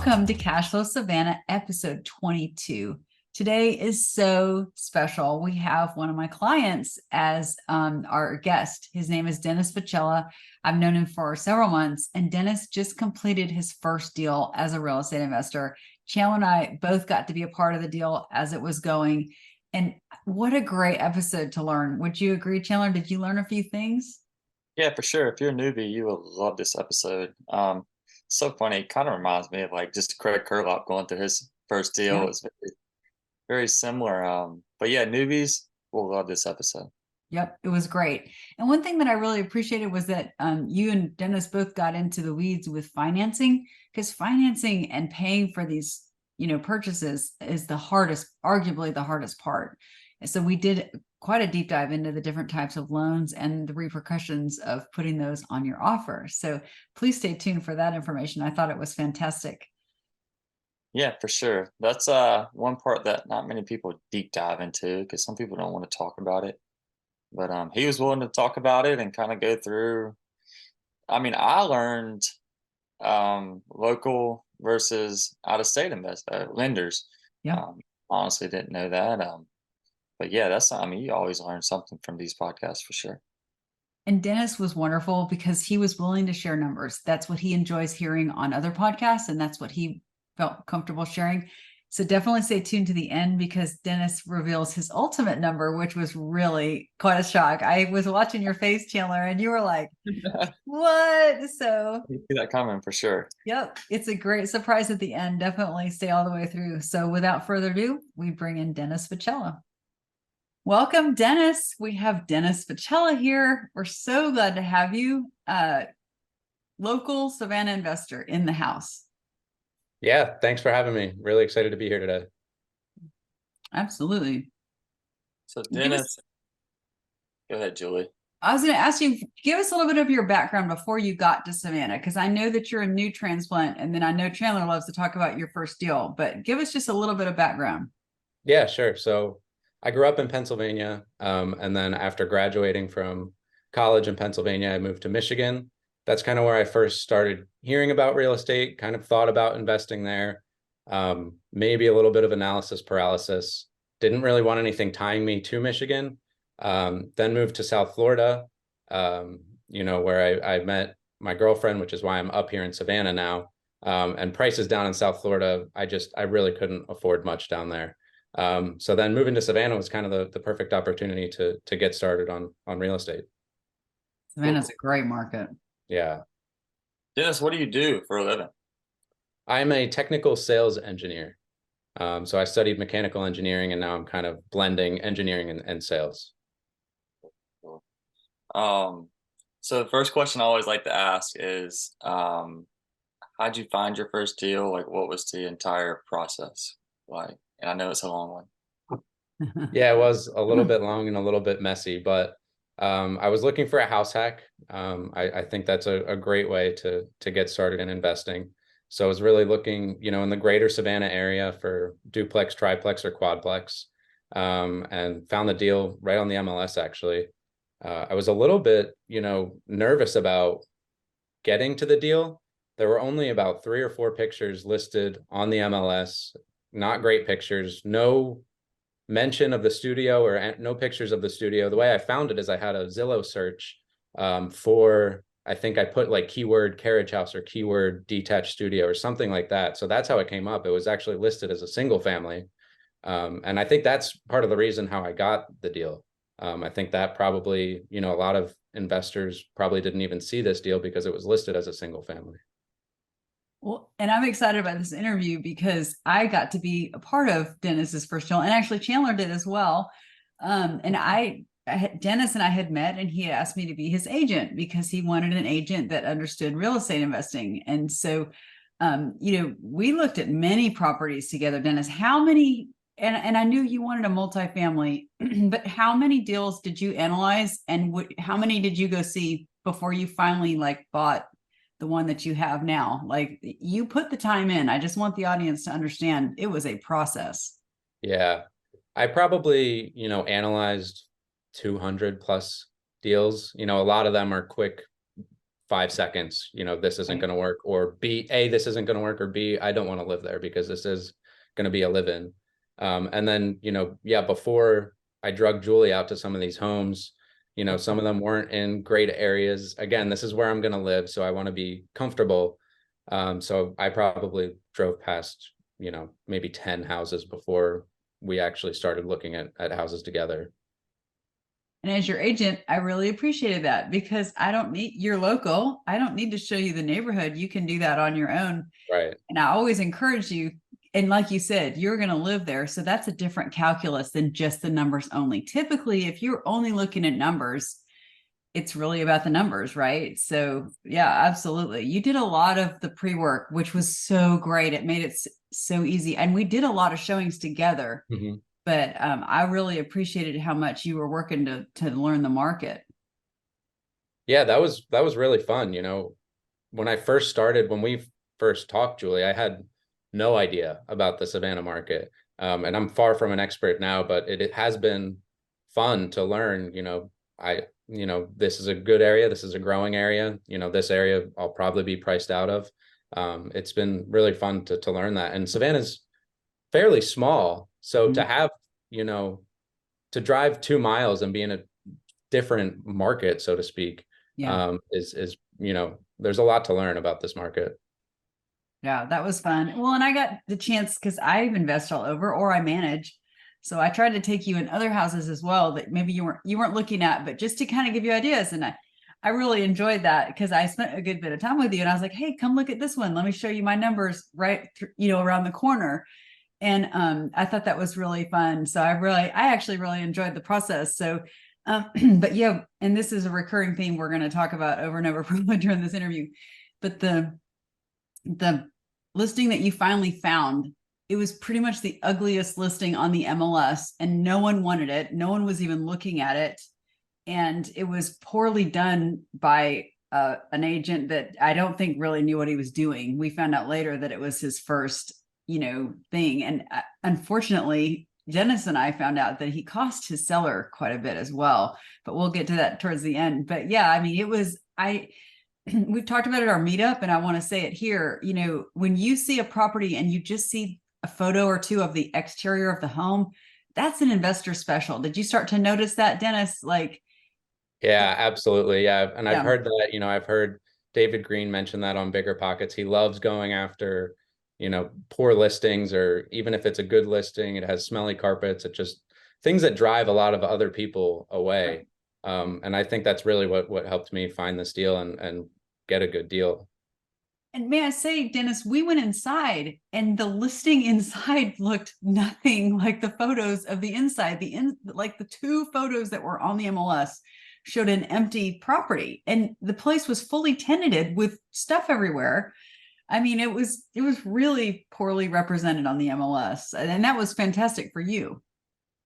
Welcome to Cashflow Savannah, episode 22. Today is so special. We have one of my clients as our guest. His name is Dennis Facella. I've known him for several months, and Dennis just completed his first deal as a real estate investor. Chandler and I both got to be a part of the deal as it was going. And what a great episode to learn. Would you agree, Chandler? Did you learn a few things? Yeah, for sure. If you're a newbie, you will love this episode. So funny. It kind of reminds me of like just Craig Curlop going through his first deal. Yeah. It's very similar. But yeah, newbies will love this episode. Yep, it was great. And one thing that I really appreciated was that you and Dennis both got into the weeds with financing, because financing and paying for these, purchases is the hardest, arguably the hardest part. And so we did quite a deep dive into the different types of loans and the repercussions of putting those on your offer. So please stay tuned for that information. I thought it was fantastic. Yeah, for sure. That's one part that not many people deep dive into because some people don't want to talk about it. But he was willing to talk about it and kind of go through. I mean, I learned local versus out of state lenders. Yeah. Honestly, didn't know that. But yeah, I mean, you always learn something from these podcasts for sure. And Dennis was wonderful because he was willing to share numbers. That's what he enjoys hearing on other podcasts, and that's what he felt comfortable sharing. So definitely stay tuned to the end because Dennis reveals his ultimate number, which was really quite a shock. I was watching your face, Chandler, and you were like, what? So You see that coming for sure. yep, it's a great surprise at the end. Definitely stay all the way through. So without further ado, we bring in Dennis Facella. Welcome, Dennis. We have Dennis Facella here. We're so glad to have you. Local Savannah investor in the house. Yeah, thanks for having me. Really excited to be here today. Absolutely. So Dennis, go ahead, Julie. I was going to ask you, give us a little bit of your background before you got to Savannah, because I know that you're a new transplant, and then I know Chandler loves to talk about your first deal, but give us just a little bit of background. Yeah, sure. So I grew up in Pennsylvania, and then after graduating from college in Pennsylvania, I moved to Michigan. That's kind of where I first started hearing about real estate, kind of thought about investing there. Maybe a little bit of analysis paralysis. Didn't really want anything tying me to Michigan. Then moved to South Florida, where I met my girlfriend, which is why I'm up here in Savannah now. And prices down in South Florida, I really couldn't afford much down there. So then moving to Savannah was kind of the perfect opportunity to get started on real estate. Savannah's a great market. Yeah. Dennis, what do you do for a living? I'm a technical sales engineer. So I studied mechanical engineering, and now I'm kind of blending engineering and sales. So the first question I always like to ask is, how'd you find your first deal? Like, what was the entire process like? And I know it's a long one. Yeah, it was a little bit long and a little bit messy, but I was looking for a house hack. I think that's a great way to get started in investing. So I was really looking, in the greater Savannah area for duplex, triplex, or quadplex, and found the deal right on the MLS, actually. I was a little bit, nervous about getting to the deal. There were only about 3 or 4 pictures listed on the MLS, not great pictures, no mention of the studio or no pictures of the studio. The way I found it is I had a Zillow search for, I think I put like keyword carriage house or keyword detached studio or something like that. So that's how it came up. It was actually listed as a single family. And I think that's part of the reason how I got the deal. I think that probably, a lot of investors probably didn't even see this deal because it was listed as a single family. Well, and I'm excited about this interview because I got to be a part of Dennis's first deal, and actually Chandler did as well. And Dennis and I had met, and he asked me to be his agent because he wanted an agent that understood real estate investing. And so, we looked at many properties together. Dennis, how many? And I knew you wanted a multifamily, but how many deals did you analyze, and how many did you go see before you finally bought the one that you have now? Like, you put the time in. I just want the audience to understand it was a process. Yeah, I probably, analyzed 200 plus deals. A lot of them are quick 5 seconds, this isn't Right. going to work, or B, A, this isn't going to work, or B, I don't want to live there because this is going to be a live-in. And then, yeah, before I drug Julie out to some of these homes, some of them weren't in great areas. Again, this is where I'm going to live, so I want to be comfortable. So I probably drove past, maybe 10 houses before we actually started looking at houses together. And as your agent, I really appreciated that because you're local. I don't need to show you the neighborhood. You can do that on your own. Right. And I always encourage you. And like you said, you're going to live there. So that's a different calculus than just the numbers only. Typically, if you're only looking at numbers, it's really about the numbers, right? So yeah, absolutely. You did a lot of the pre-work, which was so great. It made it so easy. And we did a lot of showings together. Mm-hmm. But I really appreciated how much you were working to learn the market. Yeah, that was really fun. When we first talked, Julie, I had no idea about the Savannah market. And I'm far from an expert now, but it has been fun to learn. This is a good area. This is a growing area. This area I'll probably be priced out of. It's been really fun to learn that. And Savannah's fairly small. So to have, to drive 2 miles and be in a different market, so to speak, is there's a lot to learn about this market. Yeah, that was fun. Well, and I got the chance because I invest all over or I manage. So I tried to take you in other houses as well that maybe you weren't looking at, but just to kind of give you ideas. And I really enjoyed that because I spent a good bit of time with you and I was like, hey, come look at this one. Let me show you my numbers right, around the corner. And I thought that was really fun. So I actually really enjoyed the process. So, but yeah, and this is a recurring theme we're going to talk about over and over probably during this interview. But the listing that you finally found, it was pretty much the ugliest listing on the MLS, and no one wanted it. No one was even looking at it, and it was poorly done by an agent that I don't think really knew what he was doing. We found out later that it was his first thing. And unfortunately, Dennis and I found out that he cost his seller quite a bit as well, but we'll get to that towards the end. But yeah, I mean, we've talked about it at our meetup and I want to say it here, when you see a property and you just see a photo or two of the exterior of the home, that's an investor special. Did you start to notice that, Dennis? Yeah, absolutely. Yeah. And I've heard that, I've heard David Green mention that on Bigger Pockets. He loves going after poor listings, or even if it's a good listing, it has smelly carpets. It just things that drive a lot of other people away. And I think that's really what helped me find this deal and get a good deal. And may I say, Dennis, we went inside and the listing inside looked nothing like the photos of the inside. Like the 2 photos that were on the MLS showed an empty property and the place was fully tenanted with stuff everywhere. I mean, it was really poorly represented on the MLS, and that was fantastic for you.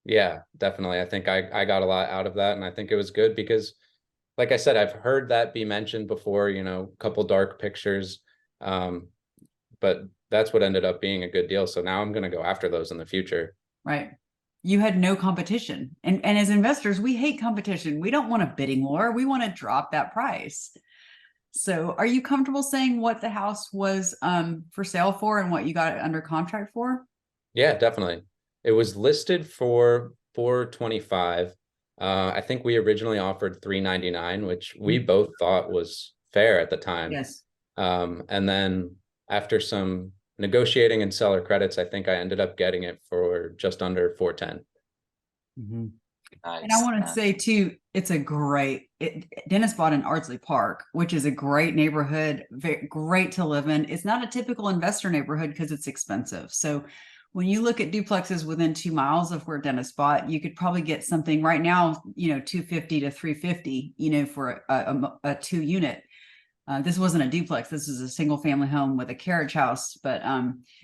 Yeah, definitely. I think I got a lot out of that, and I think it was good because, like I said, I've heard that be mentioned before, a couple dark pictures, but that's what ended up being a good deal. So now I'm going to go after those in the future. Right. You had no competition. And as investors, we hate competition. We don't want a bidding war. We want to drop that price. So are you comfortable saying what the house was for sale for and what you got it under contract for? Yeah, definitely. It was listed for $425. I think we originally offered $399, which we both thought was fair at the time. Yes. And then after some negotiating and seller credits, I think I ended up getting it for just under $410. Mm-hmm. Nice. And I want to say too, it's Dennis bought in Ardsley Park, which is a great neighborhood, great to live in. It's not a typical investor neighborhood because it's expensive. So when you look at duplexes within 2 miles of where Dennis bought, you could probably get something right now, $250 to $350, for a 2 unit. This wasn't a duplex. This is a single family home with a carriage house. But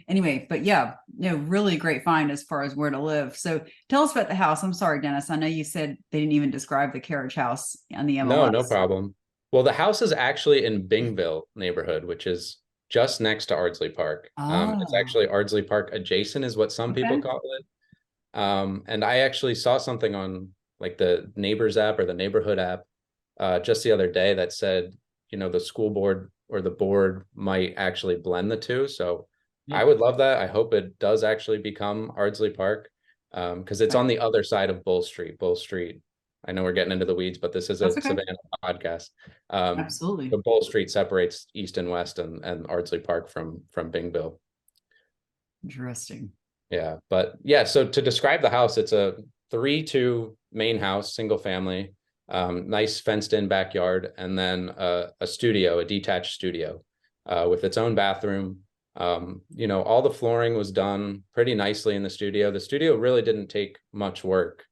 anyway, but yeah, really great find as far as where to live. So tell us about the house. I'm sorry, Dennis. I know you said they didn't even describe the carriage house on the MLS. No problem. Well, the house is actually in Bingville neighborhood, which is just next to Ardsley Park. It's actually Ardsley Park adjacent is what some people call it. And I actually saw something on like the Neighbors app or the Neighborhood app just the other day that said the school board or the board might actually blend the two. So Yeah. I would love that. I hope it does actually become Ardsley Park, because it's on the other side of Bull Street. Bull Street. I know we're getting into the weeds, but this is That's a okay. Savannah podcast. Absolutely. The Bull Street separates East and West and Ardsley Park from Bingville. Interesting. Yeah, but yeah, so to describe the house, it's a 3-2 main house, single family, nice fenced in backyard, and then a studio, a detached studio, with its own bathroom. All the flooring was done pretty nicely in the studio. The studio really didn't take much work.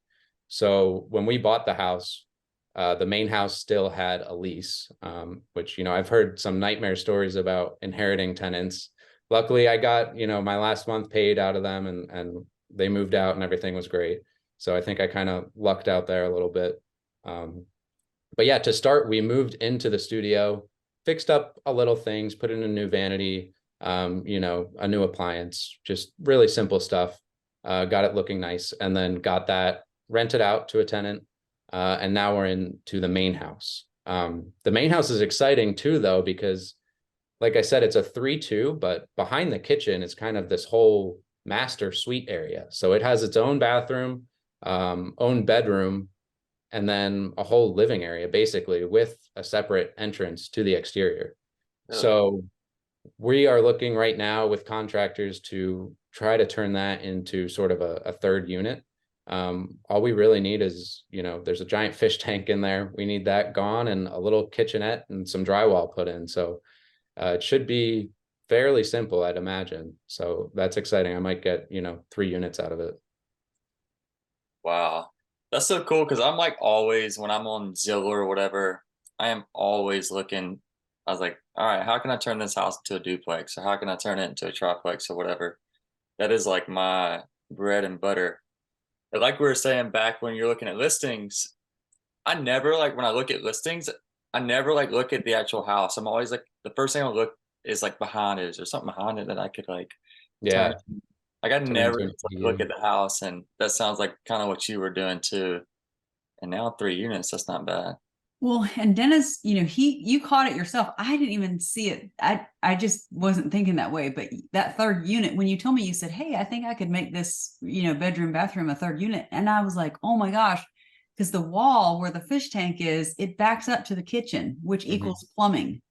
So when we bought the house, the main house still had a lease, which, I've heard some nightmare stories about inheriting tenants. Luckily, I got, my last month paid out of them, and they moved out and everything was great. So I think I kind of lucked out there a little bit. But yeah, to start, we moved into the studio, fixed up a little things, put in a new vanity, a new appliance, just really simple stuff. Got it looking nice, and then got that rented out to a tenant. And now we're into the main house. The main house is exciting too, though, because like I said, it's a 3-2, but behind the kitchen is kind of this whole master suite area. So it has its own bathroom, own bedroom, and then a whole living area, basically, with a separate entrance to the exterior. Really? So we are looking right now with contractors to try to turn that into sort of a third unit. All we really need is, there's a giant fish tank in there. We need that gone, and a little kitchenette and some drywall put in. So it should be fairly simple, I'd imagine. So that's exciting. I might get, 3 units out of it. Wow. That's so cool, because I'm like always, when I'm on Zillow or whatever, I am always looking. I was like, all right, how can I turn this house into a duplex? Or how can I turn it into a triplex or whatever? That is like my bread and butter. But like we were saying back when you're looking at listings, I never like, when I look at listings, I never like look at the actual house. I'm always like, the first thing I look is like behind it. Is there something behind it that I could like turn? Yeah. Like I Turn never into an just, like, look ADU. at the house, and that sounds like kind of what you were doing too. And now 3 units, that's not bad. Well, and Dennis, you caught it yourself. I didn't even see it. I just wasn't thinking that way. But that third unit, when you told me, you said, "Hey, I think I could make this, bedroom, bathroom a third unit," and I was like, "Oh my gosh," because the wall where the fish tank is, it backs up to the kitchen, which equals plumbing.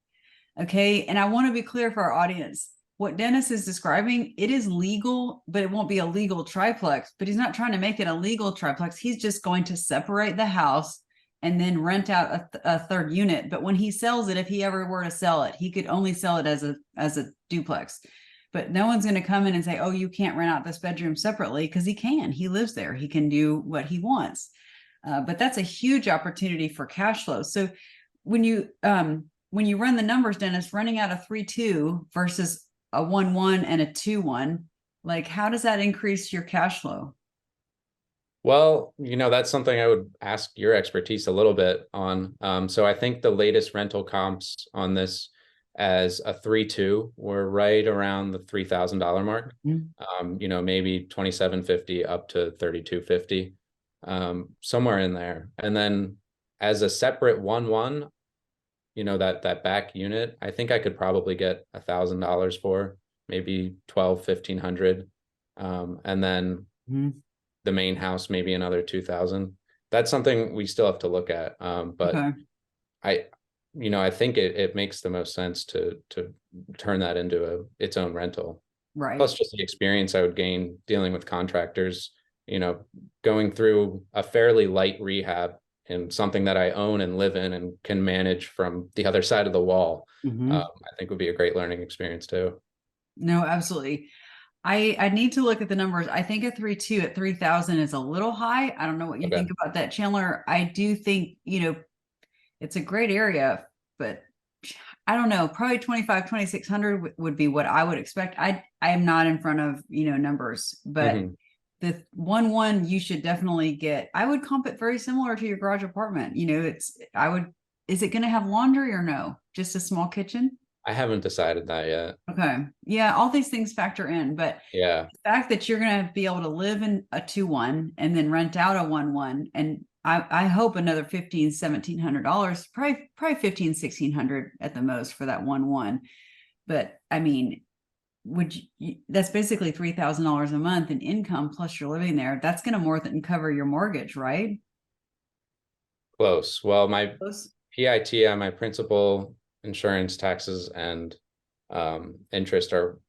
Okay, and I want to be clear for our audience. What Dennis is describing, it is legal, but it won't be a legal triplex. But he's not trying to make it a legal triplex. He's just going to separate the house and then rent out a third unit. But when he sells it, if he ever were to sell it, he could only sell it as a duplex. But no one's going to come in and say, "Oh, you can't rent out this bedroom separately," because he can. He lives there. He can do what he wants. But that's a huge opportunity for cash flow. So when you run the numbers, Dennis, running out a 3-2 versus a 1-1 and a 2-1, like how does that increase your cash flow? Well, that's something I would ask your expertise a little bit on. So I think the latest rental comps on this as a 3-2 were right around the $3,000 mark. Maybe 2,750 up to 3,250, somewhere in there. And then as a separate 1-1, that back unit, I think I could probably get $1,000 for, maybe 1,500. And then the main house, maybe another 2,000. That's something we still have to look at. But Okay. I think it makes the most sense to turn that into its own rental. Right. Plus just the experience I would gain dealing with contractors, going through a fairly light rehab and something that I own and live in and can manage from the other side of the wall. I think would be a great learning experience too. No, absolutely. I need to look at the numbers. I think a 3-2 at 3,000 is a little high. I don't know what you think about that, Chandler. I do think, it's a great area, but I don't know, probably 2,600 would be what I would expect. I am not in front of, numbers, but the 1-1 you should definitely get. I would comp it very similar to your garage apartment. Is it going to have laundry or no? Just a small kitchen? I haven't decided that yet. Okay. Yeah. All these things factor in, but yeah, the fact that you're going to be able to live in a 2-1 and then rent out a 1-1. And I hope another $1,500-$1,700, probably 1,500-1,600 at the most for that one. But I mean, that's basically $3,000 a month in income plus you're living there. That's going to more than cover your mortgage, right? Close. Well, my Close. PIT on my principal, insurance, taxes, and interest are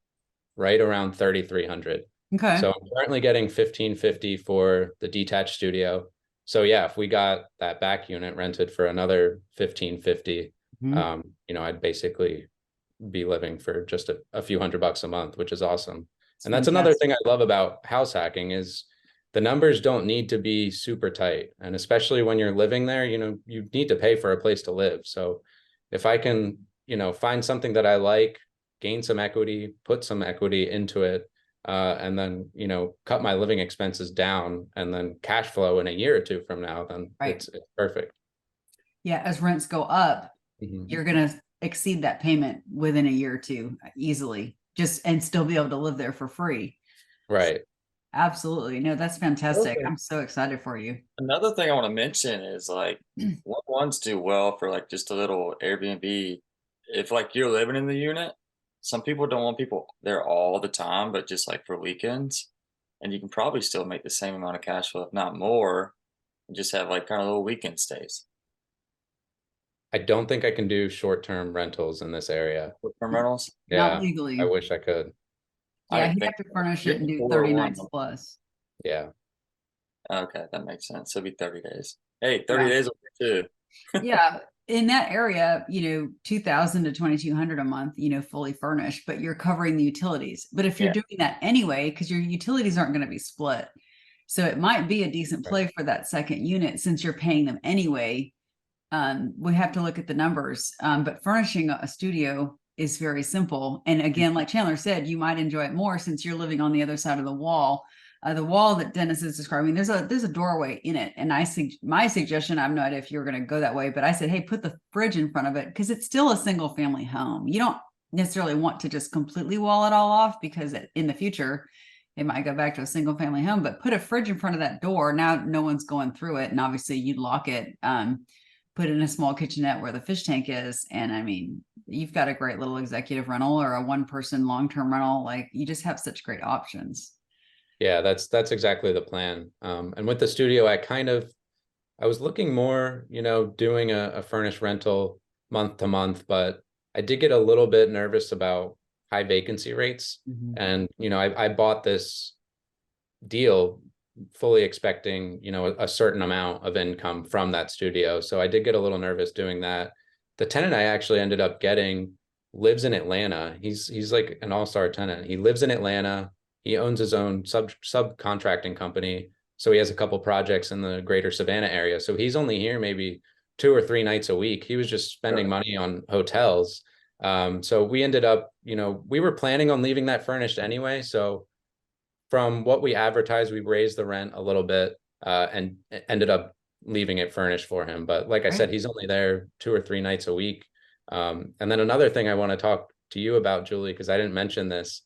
right around 3,300. Okay. So I'm currently getting 1,550 for the detached studio. So yeah, if we got that back unit rented for another 1,550, Mhm. you know, I'd basically be living for just a few $100 a month, which is awesome. It's And that's another fantastic. thing I love about house hacking is the numbers don't need to be super tight. And especially when you're living there, you know, you need to pay for a place to live. So if I can, you know, find something that I like, gain some equity, put some equity into it, and then, you know, cut my living expenses down and then cash flow in a year or two from now, then Right. it's perfect. Yeah, as rents go up, Mhm. you're going to exceed that payment within a year or two easily, just and still be able to live there for free. Right. Absolutely. No, that's fantastic. Okay. I'm so excited for you. Another thing I want to mention is like what ones do well for like just a little Airbnb. If like you're living in the unit, some people don't want people there all the time, but just like for weekends. And you can probably still make the same amount of cash flow, if not more, and just have like kind of little weekend stays. I don't think I can do short-term rentals in this area. Short-term rentals. Not Yeah, I legally. wish I could. Yeah, I he'd think have to furnish you it have and to do order 30 one. nights plus. Yeah. Okay, that makes sense. So it'll be 30 days. Hey, 30 Yeah. days will be too. Yeah. In that area, 2,000 to 2,200 a month, fully furnished, but you're covering the utilities. But if you're Yeah. doing that anyway, because your utilities aren't going to be split. So it might be a decent Right. play for that second unit since you're paying them anyway. We have to look at the numbers. But furnishing a studio is very simple. And again, like Chandler said, you might enjoy it more since you're living on the other side of the wall. The wall that Dennis is describing, there's a doorway in it. And my suggestion, I'm not if you're going to go that way, but I said, hey, put the fridge in front of it because it's still a single family home. You don't necessarily want to just completely wall it all off because in the future, it might go back to a single family home, but put a fridge in front of that door. Now no one's going through it. And obviously you'd lock it. Put in a small kitchenette where the fish tank is. And I mean, you've got a great little executive rental or a one person long-term rental. Like you just have such great options. Yeah, that's exactly the plan. And with the studio, I was looking more, you know, doing a furnished rental month to month, but I did get a little bit nervous about high vacancy rates. Mhm. And, you know, I bought this deal fully expecting, you know, a certain amount of income from that studio. So I did get a little nervous doing that. The tenant I actually ended up getting lives in Atlanta. He's like an all-star tenant. He lives in Atlanta. He owns his own subcontracting company. So he has a couple projects in the greater Savannah area. So he's only here maybe 2 or 3 nights a week. He was just spending money on hotels. So we ended up, you know, we were planning on leaving that furnished anyway. So from what we advertised, we raised the rent a little bit and ended up leaving it furnished for him. But like I said, he's only there 2 or 3 nights a week. And then another thing I want to talk to you about, Julie, because I didn't mention this.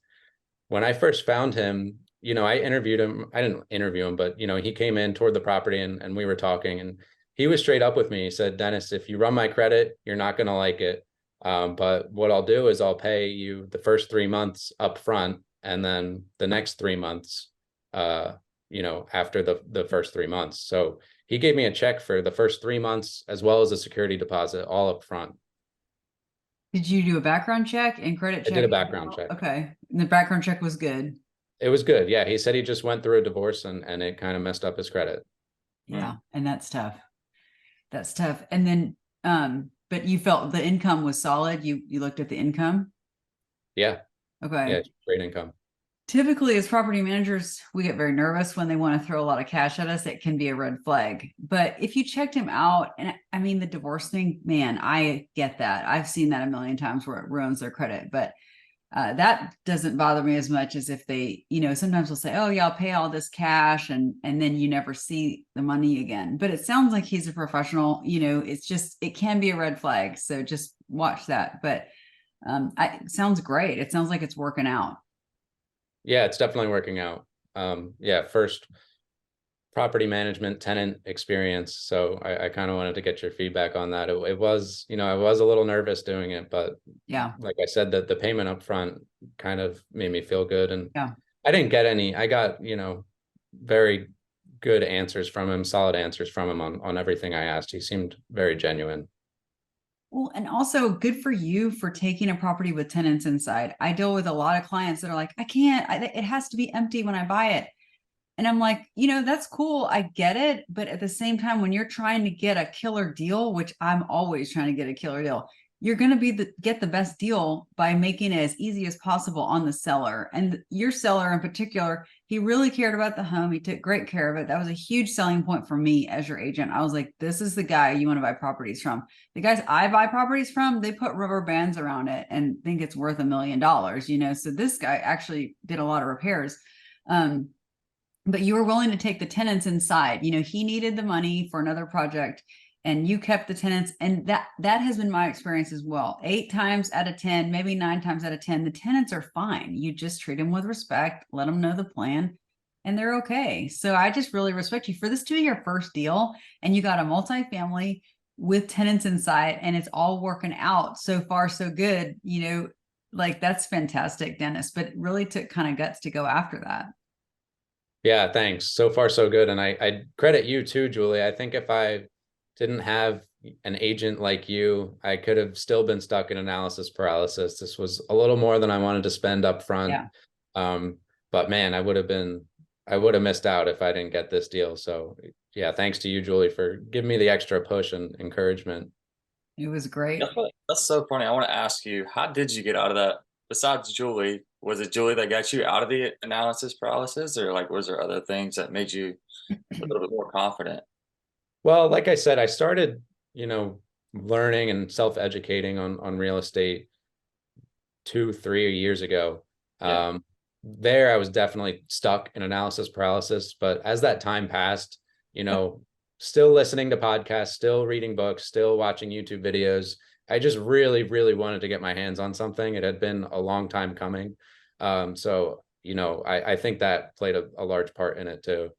When I first found him, you know, I interviewed him. I didn't interview him, but, you know, he came in toward the property and we were talking and he was straight up with me. He said, Dennis, if you run my credit, you're not going to like it. But what I'll do is I'll pay you the first 3 months up front and then the next 3 months, you know, after the first 3 months. So he gave me a check for the first 3 months as well as a security deposit all up front. Did you do a background check and credit I check? did a background check. Okay. And the background check was good. It was good. Yeah. He said he just went through a divorce and it kind of messed up his credit. Yeah. And that's tough. That's tough. And then, but you felt the income was solid. You looked at the income. Yeah. Okay. Yeah. Great income. Typically, as property managers, we get very nervous when they want to throw a lot of cash at us. It can be a red flag. But if you checked him out, and I mean, the divorce thing, man, I get that. I've seen that a million times where it ruins their credit. But that doesn't bother me as much as if they, sometimes they'll say, oh, yeah, I'll pay all this cash. And then you never see the money again. But it sounds like he's a professional. It's just, it can be a red flag. So just watch that. But it sounds great. It sounds like it's working out. Yeah, it's definitely working out. Yeah, first property management tenant experience. So I kind of wanted to get your feedback on that. It was, I was a little nervous doing it, but Yeah. like I said, that the payment up front kind of made me feel good. And Yeah. I got, very good answers from him, solid answers from him on everything I asked. He seemed very genuine. Well, and also good for you for taking a property with tenants inside. I deal with a lot of clients that are like, I can't, it has to be empty when I buy it. And I'm like, that's cool. I get it. But at the same time, when you're trying to get a killer deal, which I'm always trying to get a killer deal, you're going to get the best deal by making it as easy as possible on the seller. And your seller in particular, he really cared about the home. He took great care of it. That was a huge selling point for me as your agent. I was like, this is the guy you want to buy properties from. The guys I buy properties from, they put rubber bands around it and think it's worth $1 million, So this guy actually did a lot of repairs. But you were willing to take the tenants inside. He needed the money for another project and you kept the tenants. And that has been my experience as well. 8 times out of 10, maybe 9 times out of 10, the tenants are fine. You just treat them with respect, let them know the plan, and they're okay. So I just really respect you for this to be your first deal. And you got a multifamily with tenants inside and it's all working out so far, so good. Like that's fantastic, Dennis, but it really took kind of guts to go after that. Yeah, thanks. So far, so good. And I credit you too, Julie. I think if I didn't have an agent like you, I could have still been stuck in analysis paralysis. This was a little more than I wanted to spend up front. Yeah. But man, I would have missed out if I didn't get this deal. So yeah, thanks to you, Julie, for giving me the extra push and encouragement. It was great. That's so funny. I want to ask you, how did you get out of that? Besides Julie, was it Julie that got you out of the analysis paralysis, or like was there other things that made you a little bit more confident? Well, like I said, I started, learning and self-educating on real estate 2-3 years ago. Yeah. There I was definitely stuck in analysis paralysis, but as that time passed, still listening to podcasts, still reading books, still watching YouTube videos. I just really, really wanted to get my hands on something. It had been a long time coming. So, I think that played a large part in it too.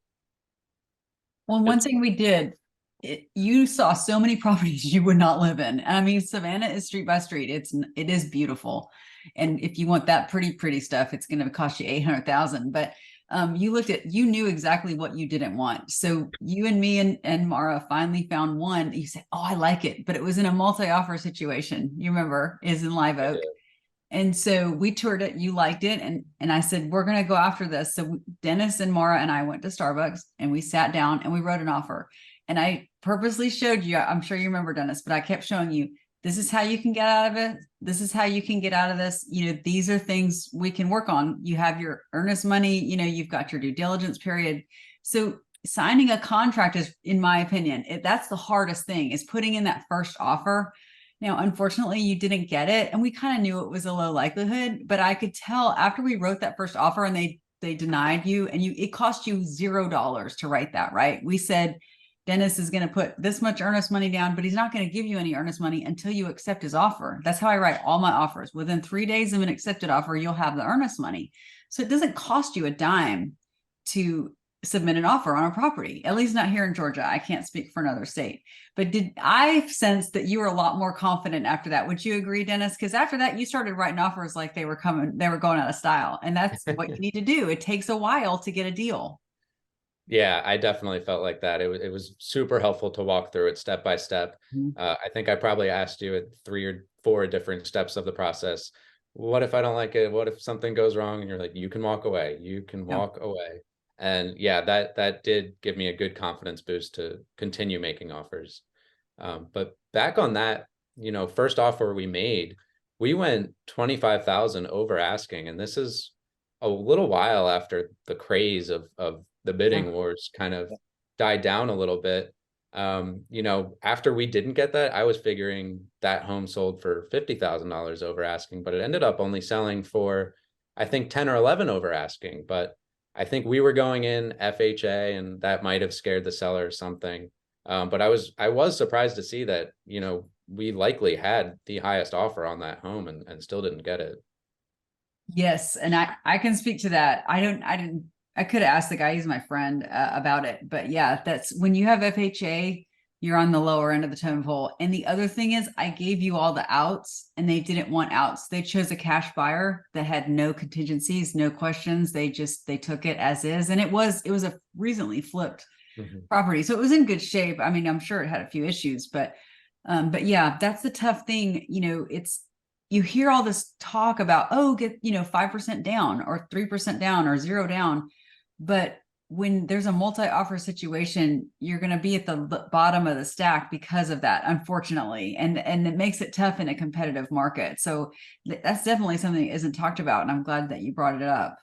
Well, one thing we did, you saw so many properties you would not live in. I mean, Savannah is street by street. It is beautiful. And if you want that pretty stuff, it's going to cost you 800,000. But you knew exactly what you didn't want. So you and me and Mara finally found one. You said, oh, I like it. But it was in a multi-offer situation. You remember, is in Live Oak. And so we toured it, you liked it. And I said, we're going to go after this. So Dennis and Mara and I went to Starbucks and we sat down and we wrote an offer. And I purposely showed you, I'm sure you remember, Dennis, but I kept showing you, this is how you can get out of it. This is how you can get out of this. These are things we can work on. You have your earnest money, you've got your due diligence period. So signing a contract is, in my opinion, that's the hardest thing, is putting in that first offer. Now, unfortunately, you didn't get it. And we kind of knew it was a low likelihood, but I could tell after we wrote that first offer and they denied you, and it cost you $0 to write that, right? We said, Dennis is going to put this much earnest money down, but he's not going to give you any earnest money until you accept his offer. That's how I write all my offers. Within 3 days of an accepted offer, you'll have the earnest money. So it doesn't cost you a dime to submit an offer on a property, at least not here in Georgia. I can't speak for another state. But did I sense that you were a lot more confident after that? Would you agree, Dennis? Because after that, you started writing offers like they were going out of style. And that's what you need to do. It takes a while to get a deal. Yeah, I definitely felt like that. It was super helpful to walk through it step by step. Mm-hmm. I think I probably asked you at 3 or 4 different steps of the process. What if I don't like it? What if something goes wrong? And you're like, you can walk away. You can walk away. And yeah, that did give me a good confidence boost to continue making offers. But back on that, first offer we made, we went 25,000 over asking. And this is a little while after the craze of the bidding wars kind of died down a little bit. After we didn't get that, I was figuring that home sold for $50,000 over asking, but it ended up only selling for, I think, 10 or 11 over asking. But I think we were going in FHA, and that might have scared the seller or something. But I was surprised to see that, we likely had the highest offer on that home and still didn't get it. Yes. And I can speak to that. I didn't I could have asked the guy, he's my friend, about it. But yeah, that's when you have FHA, you're on the lower end of the totem pole. And the other thing is, I gave you all the outs and they didn't want outs. They chose a cash buyer that had no contingencies, no questions. They took it as is. And it was a recently flipped property. So it was in good shape. I mean, I'm sure it had a few issues, but yeah, that's the tough thing. You know, you hear all this talk about, oh, get, 5% down or 3% down or 0 down. But when there's a multi-offer situation, you're going to be at the bottom of the stack because of that, unfortunately. And it makes it tough in a competitive market. So that's definitely something that isn't talked about. And I'm glad that you brought it up.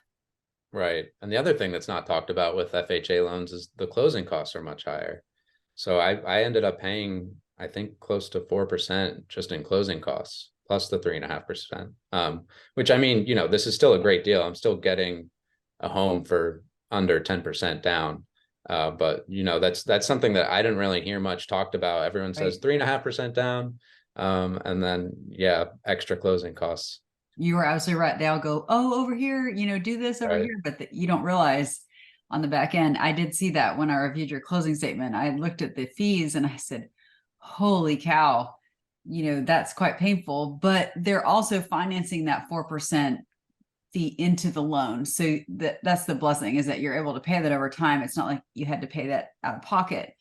Right. And the other thing that's not talked about with FHA loans is the closing costs are much higher. So I ended up paying, I think, close to 4% just in closing costs, plus the 3.5%. Which, I mean, this is still a great deal. I'm still getting a home for under 10% down. But that's something that I didn't really hear much talked about. Everyone says 3.5% down. And then extra closing costs. You were absolutely right. They'll go, oh, over here, do this over here, but you don't realize on the back end. I did see that when I reviewed your closing statement. I looked at the fees and I said, holy cow, that's quite painful. But they're also financing that 4% fee into the loan. So that's the blessing, is that you're able to pay that over time. It's not like you had to pay that out of pocket.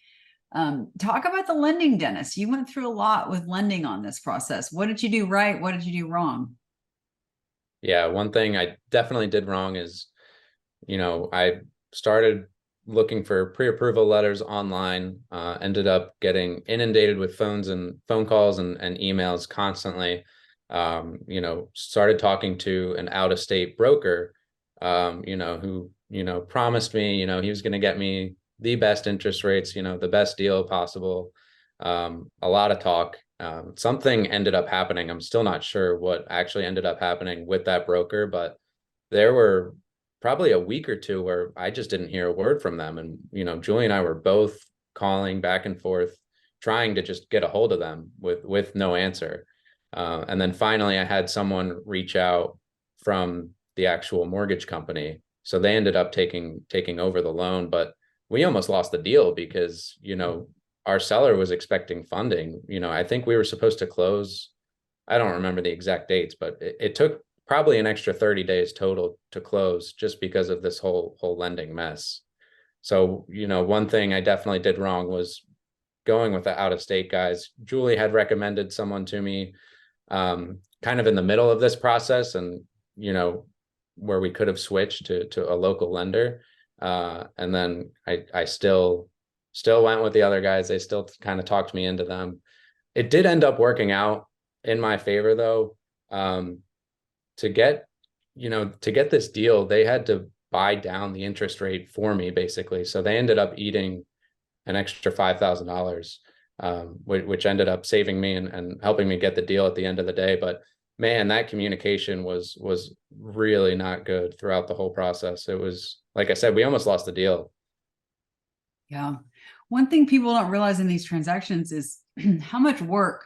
Talk about the lending, Dennis. You went through a lot with lending on this process. What did you do right? What did you do wrong? Yeah, one thing I definitely did wrong is, I started looking for pre-approval letters online, ended up getting inundated with phone calls and emails constantly. Started talking to an out-of-state broker, who, promised me, he was going to get me the best interest rates, the best deal possible. A lot of talk. Something ended up happening. I'm still not sure what actually ended up happening with that broker, but there were probably a week or two where I just didn't hear a word from them. And, Julie and I were both calling back and forth, trying to just get a hold of them with no answer. And then finally I had someone reach out from the actual mortgage company. So they ended up taking over the loan, but we almost lost the deal because, our seller was expecting funding. I think we were supposed to close. I don't remember the exact dates, but it took probably an extra 30 days total to close just because of this whole lending mess. So, one thing I definitely did wrong was going with the out-of-state guys. Julie had recommended someone to me, kind of in the middle of this process, and, where we could have switched to a local lender. And then I still went with the other guys. They still kind of talked me into them. It did end up working out in my favor, though. To get this deal, they had to buy down the interest rate for me, basically. So they ended up eating an extra $5,000, which ended up saving me and helping me get the deal at the end of the day. But man, that communication was really not good throughout the whole process. It was, like I said, we almost lost the deal. Yeah. One thing people don't realize in these transactions is how much work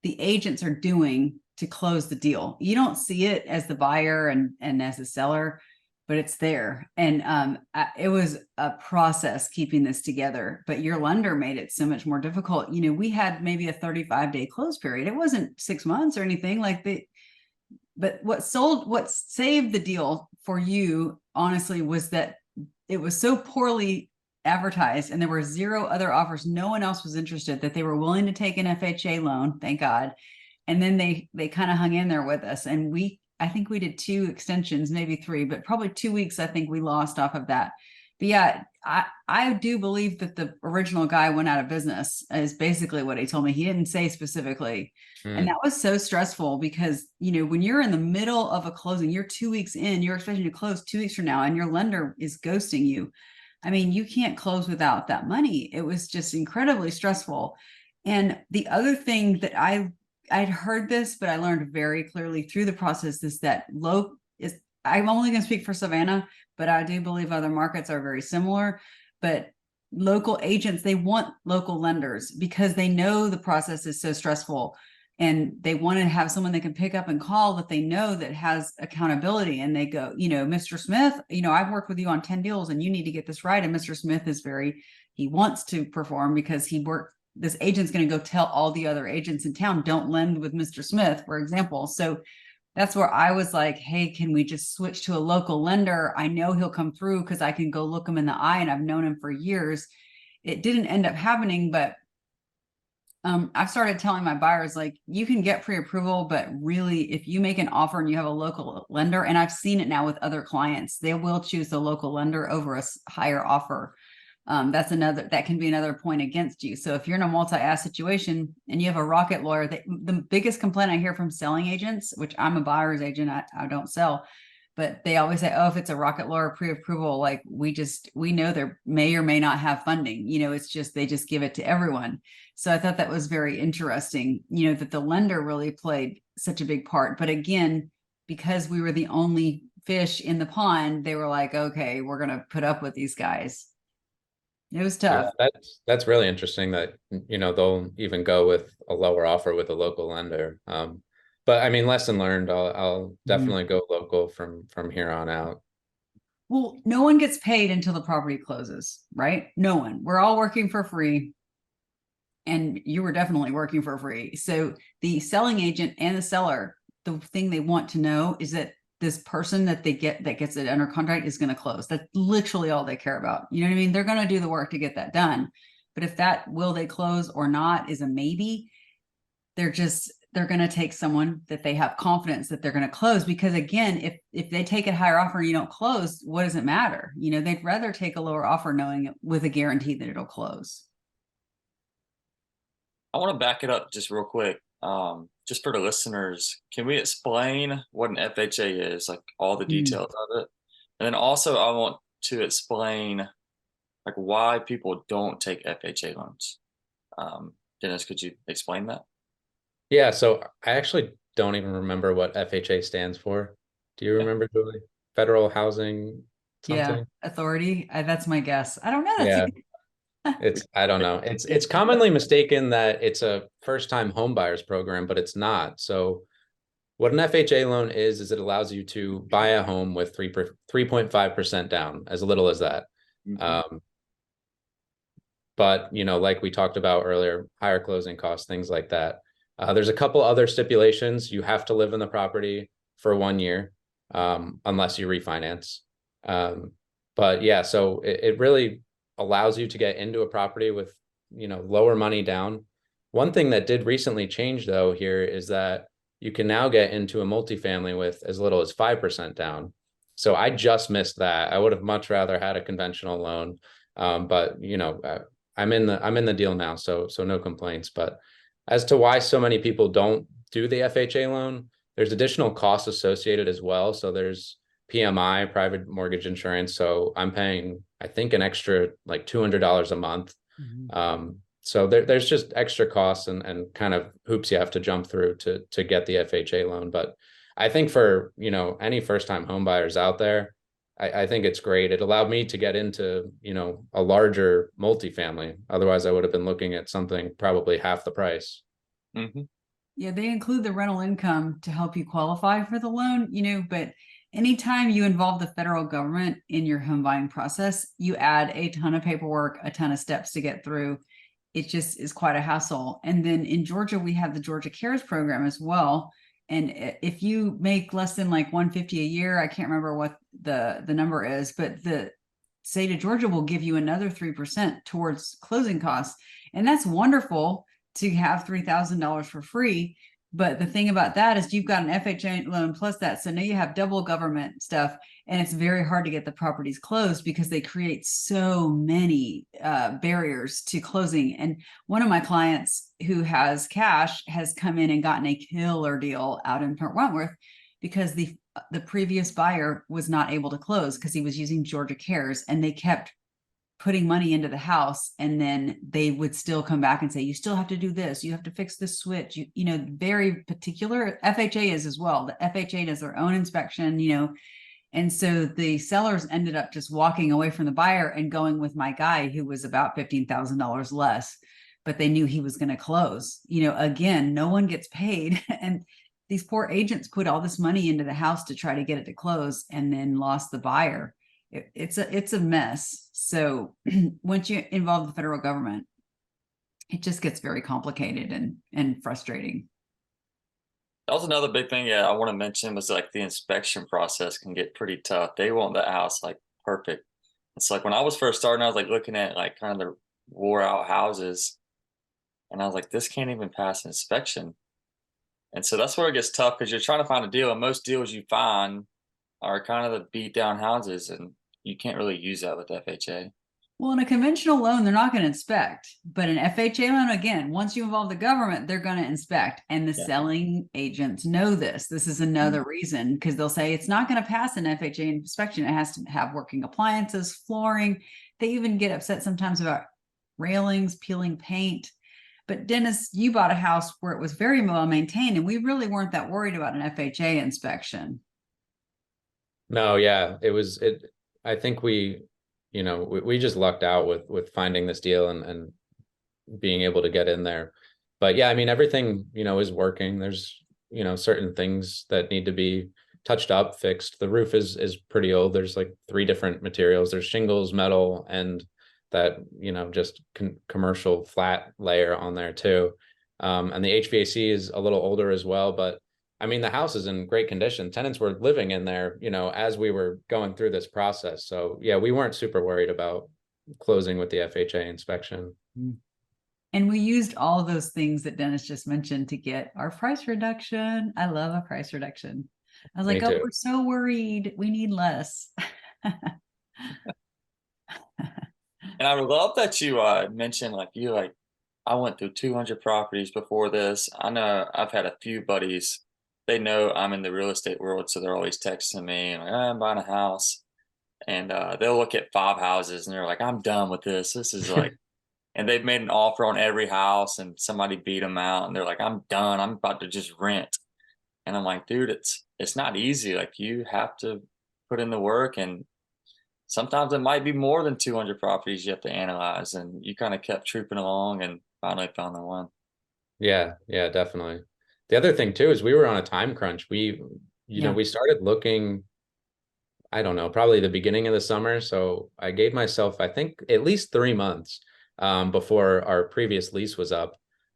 the agents are doing to close the deal. You don't see it as the buyer and as the seller, but it's there. And it was a process keeping this together, but your lender made it so much more difficult. We had maybe a 35-day close period. It wasn't 6 months or anything but what saved the deal for you, honestly, was that it was so poorly advertised and there were 0 other offers. No one else was interested, that they were willing to take an FHA loan, thank God. And then they kind of hung in there with us. And I think we did 2 extensions, maybe 3, but probably 2 weeks, I think we lost off of that. But yeah, I do believe that the original guy went out of business, is basically what he told me. He didn't say specifically. And that was so stressful because, when you're in the middle of a closing, you're 2 weeks in, you're expecting to close 2 weeks from now, and your lender is ghosting you. I mean, you can't close without that money. It was just incredibly stressful. And the other thing that I'd heard this, but I learned very clearly through the process, is that I'm only going to speak for Savannah, but I do believe other markets are very similar. But local agents, they want local lenders because they know the process is so stressful. and they want to have someone they can pick up and call that they know that has accountability. And they go, Mr. Smith, I've worked with you on 10 deals and you need to get this right. And Mr. Smith is he wants to perform because this agent's going to go tell all the other agents in town, don't lend with Mr. Smith, for example. So that's where I was like, hey, can we just switch to a local lender? I know he'll come through because I can go look him in the eye and I've known him for years. It didn't end up happening, but I've started telling my buyers, like, you can get pre-approval, but really, if you make an offer and you have a local lender, and I've seen it now with other clients, they will choose the local lender over a higher offer. That can be another point against you. So if you're in a multi-ask situation and you have a rocket lawyer, the biggest complaint I hear from selling agents, which I'm a buyer's agent, I don't sell, but they always say, oh, if it's a rocket lawyer pre-approval, like we know they may or may not have funding, it's just, they just give it to everyone. So I thought that was very interesting, that the lender really played such a big part. But again, because we were the only fish in the pond, they were like, okay, we're going to put up with these guys. It was tough. Yeah, that's really interesting that, they'll even go with a lower offer with a local lender. But I mean, lesson learned, I'll definitely go local from here on out. Well, no one gets paid until the property closes, right? No one. We're all working for free. And you were definitely working for free. So the selling agent and the seller, the thing they want to know is that this person that gets it under contract is going to close. That's literally all they care about. You know what I mean? They're going to do the work to get that done. But if will they close or not is a maybe, they're going to take someone that they have confidence that they're going to close. Because again, if they take a higher offer and you don't close, what does it matter? They'd rather take a lower offer knowing with a guarantee that it'll close. I want to back it up just real quick. Just for the listeners, can we explain what an FHA is, like all the details of it? And then also I want to explain like why people don't take FHA loans. Dennis, could you explain that? Yeah, so I actually don't even remember what FHA stands for. Do you remember, Julie? Federal Housing something? Authority. That's my guess. I don't know. Yeah. I don't know. It's commonly mistaken that it's a first-time home buyers program, but it's not. So what an FHA loan is it allows you to buy a home with 3.5% down, as little as that. But like we talked about earlier, higher closing costs, things like that. There's a couple other stipulations. You have to live in the property for 1 year, unless you refinance. But yeah, so it really allows you to get into a property with, lower money down. One thing that did recently change though here is that you can now get into a multifamily with as little as 5% down. So I just missed that. I would have much rather had a conventional loan. But I'm in the deal now, so no complaints. But as to why so many people don't do the FHA loan, there's additional costs associated as well. So there's PMI, private mortgage insurance. So I'm paying, I think, an extra like $200 a month. So there's just extra costs and kind of hoops you have to jump through to get the FHA loan. But I think for, any first-time home buyers out there, I think it's great. It allowed me to get into, a larger multifamily. Otherwise, I would have been looking at something probably half the price. Yeah, they include the rental income to help you qualify for the loan, but anytime you involve the federal government in your home buying process, you add a ton of paperwork, a ton of steps to get through. It just is quite a hassle. And then in Georgia, we have the Georgia Cares program as well. And if you make less than like $150 a year, I can't remember what the number is, but the state of Georgia will give you another 3% towards closing costs. And that's wonderful to have $3,000 for free. But the thing about that is you've got an FHA loan plus that. So now you have double government stuff, and it's very hard to get the properties closed because they create so many barriers to closing. And one of my clients who has cash has come in and gotten a killer deal out in Port Wentworth because the previous buyer was not able to close because he was using Georgia Cares, and they kept putting money into the house, and then they would still come back and say, you still have to do this, you have to fix this switch, very particular. FHA is as well. The FHA does their own inspection, and so the sellers ended up just walking away from the buyer and going with my guy, who was about $15,000 less. but they knew he was going to close. Again, no one gets paid. And these poor agents put all this money into the house to try to get it to close and then lost the buyer. It's a mess. So once you involve the federal government, it just gets very complicated and frustrating. That was another big thing. Yeah, I want to mention was like the inspection process can get pretty tough. They want the house like perfect. It's like when I was first starting, I was like looking at like kind of the wore out houses, and I was like, this can't even pass inspection. And so that's where it gets tough because you're trying to find a deal, and most deals you find are kind of the beat down houses, and you can't really use that with FHA. Well, in a conventional loan, they're not going to inspect, but an FHA loan, again, once you involve the government, they're going to inspect. And the Yeah. selling agents know this. This is another reason, because they'll say it's not going to pass an FHA inspection. It has to have working appliances, flooring. They even get upset sometimes about railings, peeling paint. But Dennis, you bought a house where it was very well maintained, and we really weren't that worried about an FHA inspection. No, yeah, I think we just lucked out with finding this deal and being able to get in there. But yeah, I mean, everything, is working. There's, certain things that need to be touched up, fixed. The roof is pretty old. There's like 3 different materials. There's shingles, metal, and that, just commercial flat layer on there too. And the HVAC is a little older as well, but I mean, the house is in great condition. Tenants were living in there, as we were going through this process. So yeah, we weren't super worried about closing with the FHA inspection. And we used all those things that Dennis just mentioned to get our price reduction. I love a price reduction. I was Me like, oh, too. we're so worried. We need less. And I love that you mentioned like I went through 200 properties before this. I know I've had a few buddies. They know I'm in the real estate world, so they're always texting me and like, I'm buying a house, and they'll look at 5 houses and they're like, I'm done with this. This is like, and they've made an offer on every house, and somebody beat them out, and they're like, I'm done. I'm about to just rent. And I'm like, dude, it's not easy. Like you have to put in the work, and sometimes it might be more than 200 properties you have to analyze, and you kind of kept trooping along and finally found the one. Yeah, yeah, definitely. The other thing too is we were on a time crunch. We started looking, I don't know, probably the beginning of the summer. So I gave myself, I think, at least 3 months before our previous lease was up.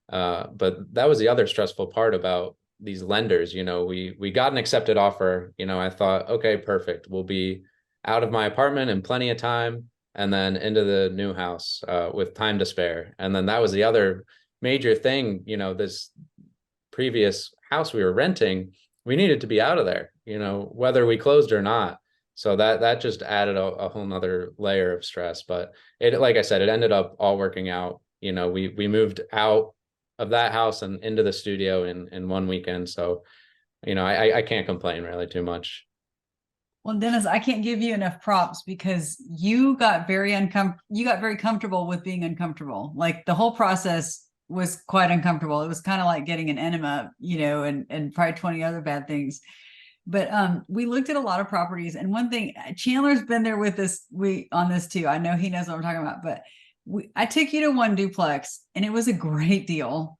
But that was the other stressful part about these lenders. We got an accepted offer. I thought, okay, perfect. We'll be out of my apartment in plenty of time, and then into the new house with time to spare. And then that was the other major thing. This previous house we were renting, we needed to be out of there, whether we closed or not. So that just added a whole nother layer of stress. But it, like I said, it ended up all working out. We moved out of that house and into the studio in one weekend. So, I can't complain really too much. Well, Dennis, I can't give you enough props because you got very comfortable with being uncomfortable. Like the whole process was quite uncomfortable. It was kind of like getting an enema, and probably 20 other bad things. But we looked at a lot of properties, and one thing, Chandler's been there with us on this too. I know he knows what I'm talking about, but I took you to one duplex, and it was a great deal.